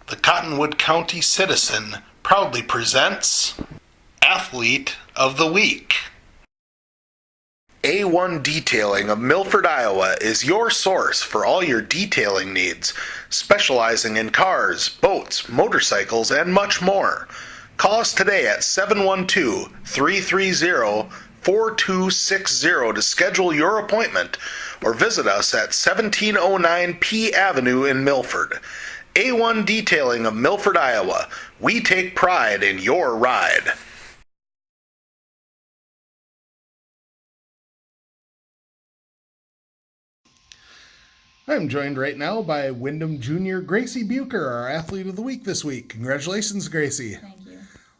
The Cottonwood County Citizen proudly presents Athlete of the Week. A1 Detailing of Milford, Iowa is your source for all your detailing needs, specializing in cars, boats, motorcycles, and much more. Call us today at 712-330-4260 to schedule your appointment, or visit us at 1709 P Avenue in Milford. A1 Detailing of Milford, Iowa. We take pride in your ride. I'm joined right now by Wyndham Jr. Gracie Bucher, our Athlete of the Week this week. Congratulations, Gracie. Thank you.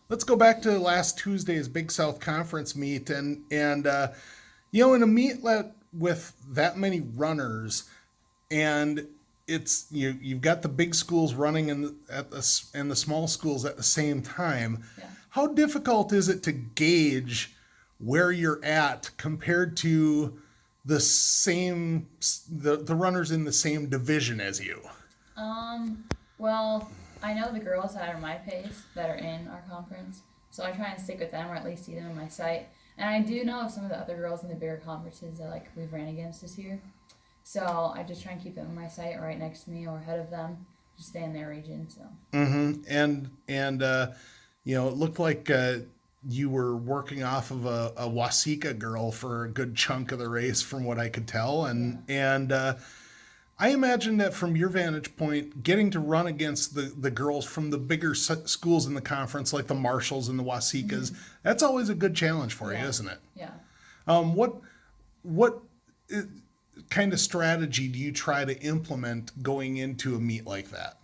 Let's go back to last Tuesday's Big South Conference meet, and in a meet with that many runners, and it's you've got the big schools running and the small schools at the same time. Yeah. How difficult is it to gauge where you're at compared to the runners in the same division as you? Well, I know the girls that are my pace that are in our conference, so I try and stick with them or at least see them in my sight. And I do know of some of the other girls in the bigger conferences that we've ran against this year. So I just try and keep them in my sight, right next to me or ahead of them, just stay in their region. So. Mm-hmm. And it looked like you were working off of a Wasika girl for a good chunk of the race, from what I could tell, and I imagine that from your vantage point, getting to run against the girls from the bigger schools in the conference, like the Marshalls and the Wasikas, that's always a good challenge for you, isn't it? Yeah. What kind of strategy do you try to implement going into a meet like that?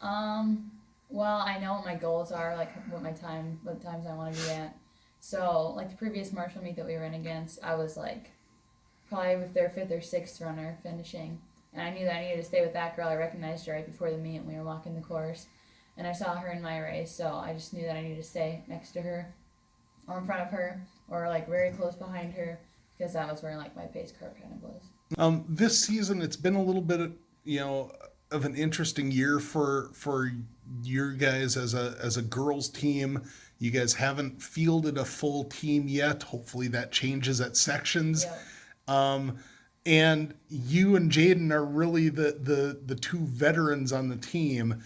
Well, I know what my goals are, what times I want to be at. So, the previous Marshall meet that we ran against, I was probably with their fifth or sixth runner finishing. And I knew that I needed to stay with that girl. I recognized her right before the meet when we were walking the course. And I saw her in my race, so I just knew that I needed to stay next to her or in front of her or very close behind her, because that was where my pace curve kind of was. This season, it's been a little bit of an interesting year for your guys as a girls team. You guys haven't fielded a full team yet. Hopefully that changes at sections. Yep. And you and Jaden are really the two veterans on the team.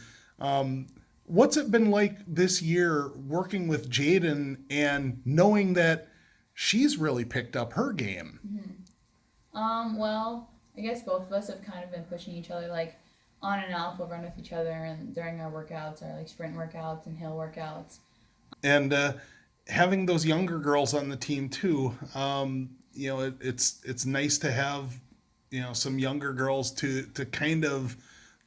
What's it been like this year working with Jaden and knowing that she's really picked up her game? Well, I guess both of us have kind of been pushing each other, on and off. We'll run with each other and during our workouts, our sprint workouts and hill workouts. And having those younger girls on the team too, it's nice to have some younger girls to kind of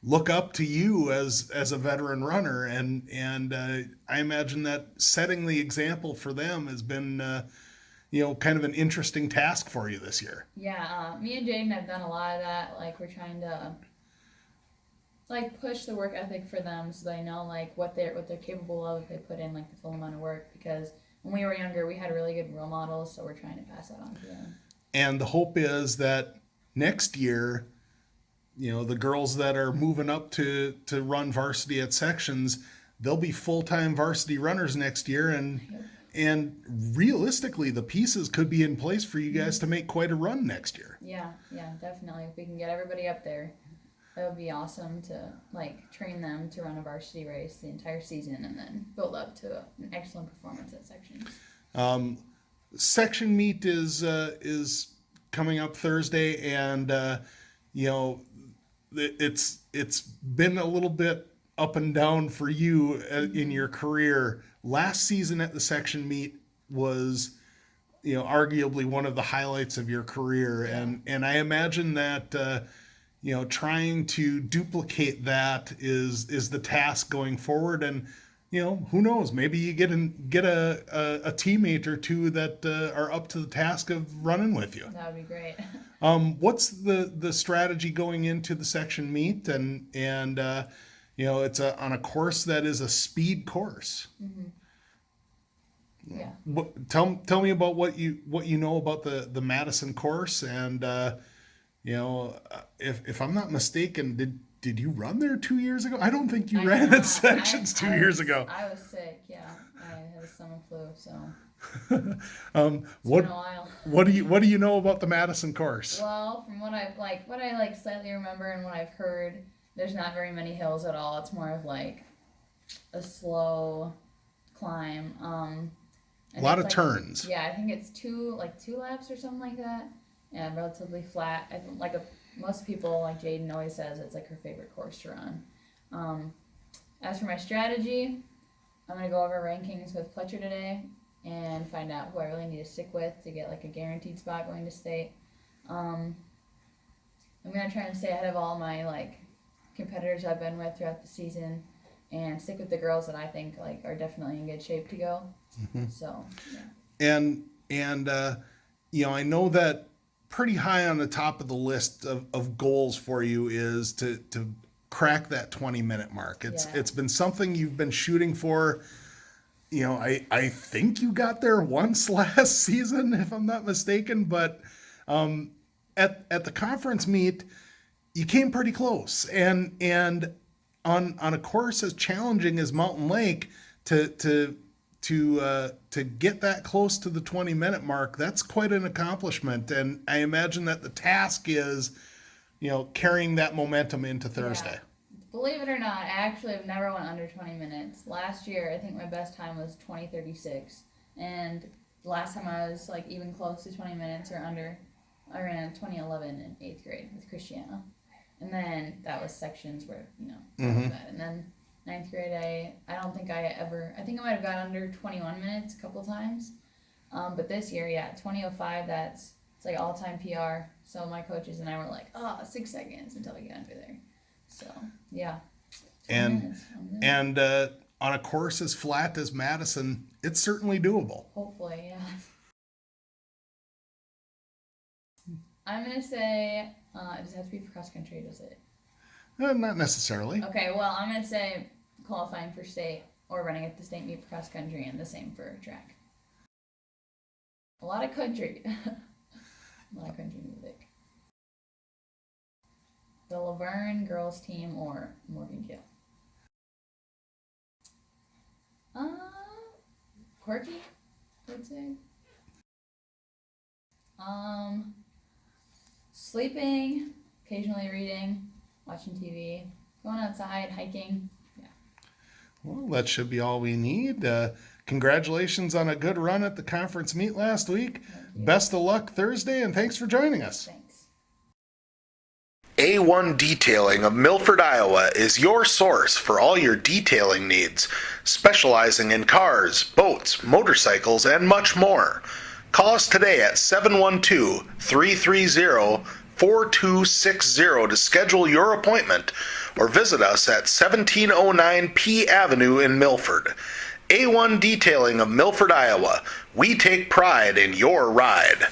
look up to you as a veteran runner, and I imagine that setting the example for them has been kind of an interesting task for you this year. Yeah, me and Jaden have done a lot of that. We're trying to push the work ethic for them so they know what they're capable of if they put in the full amount of work, because when we were younger we had really good role models, so we're trying to pass that on to them. And the hope is that next year, the girls that are moving up to run varsity at sections, they'll be full-time varsity runners next year, and realistically the pieces could be in place for you guys to make quite a run next year. Yeah, definitely. If we can get everybody up there, that would be awesome to train them to run a varsity race the entire season and then build up to an excellent performance at sections. Section meet is coming up Thursday, and it's been a little bit up and down for you in your career. Last season at the section meet was arguably one of the highlights of your career, and I imagine that trying to duplicate that is the task going forward. And who knows, maybe you get a teammate or two that are up to the task of running with you. That would be great. What's the strategy going into the section meet, and it's on a course that is a speed course? Mm-hmm. Yeah. Tell me about what you know about the Madison course, and if I'm not mistaken, did you run there 2 years ago? I don't think you I ran know. at sections 2 years ago. I was sick, yeah. I had a summer flu, so it's What been a while. what do you know about the Madison course? Well, from what I slightly remember and what I've heard, there's not very many hills at all. It's more of like a slow climb. A lot of turns. Yeah, I think it's two laps or something like that. Yeah, relatively flat. I think most people, like Jaden always says, it's like her favorite course to run. As for my strategy, I'm gonna go over rankings with Pletcher today and find out who I really need to stick with to get like a guaranteed spot going to state. I'm gonna try and stay ahead of all my like competitors I've been with throughout the season, and stick with the girls that I think like are definitely in good shape to go. So yeah. And I know that pretty high on the top of the list of goals for you is to crack that 20-minute mark. It's been something you've been shooting for. I think you got there once last season, if I'm not mistaken, but at the conference meet, you came pretty close. And on a course as challenging as Mountain Lake, to get that close to the 20-minute mark, that's quite an accomplishment. And I imagine that the task is, carrying that momentum into Thursday. Yeah. Believe it or not, I actually have never went under 20 minutes. Last year, I think my best time was 20:36. And the last time I was like even close to 20 minutes or under, I ran 20:11 in 8th grade with Christiana. And then that was sections where, that. And then 9th grade, I don't think I think I might have got under 21 minutes a couple times. But this year, 20:05, it's like all-time PR. So my coaches and I were like, 6 seconds until we get under there. So, yeah. And on a course as flat as Madison, it's certainly doable. Hopefully, yeah. I'm going to say, does it have to be for cross-country, does it? Not necessarily. Okay, well, I'm going to say qualifying for state or running at the state meet for cross-country, and the same for track. A lot of country. A lot of country music. The Laverne girls team or Morgan Gill? Quirky, I would say. Sleeping, occasionally reading, watching TV, going outside, hiking. Yeah. Well, that should be all we need. Congratulations on a good run at the conference meet last week. Best of luck Thursday, and thanks for joining us. Thanks. A1 Detailing of Milford, Iowa is your source for all your detailing needs, specializing in cars, boats, motorcycles, and much more. Call us today at 712-330-4260 to schedule your appointment, or visit us at 1709 P Avenue in Milford. A1 Detailing of Milford, Iowa. We take pride in your ride.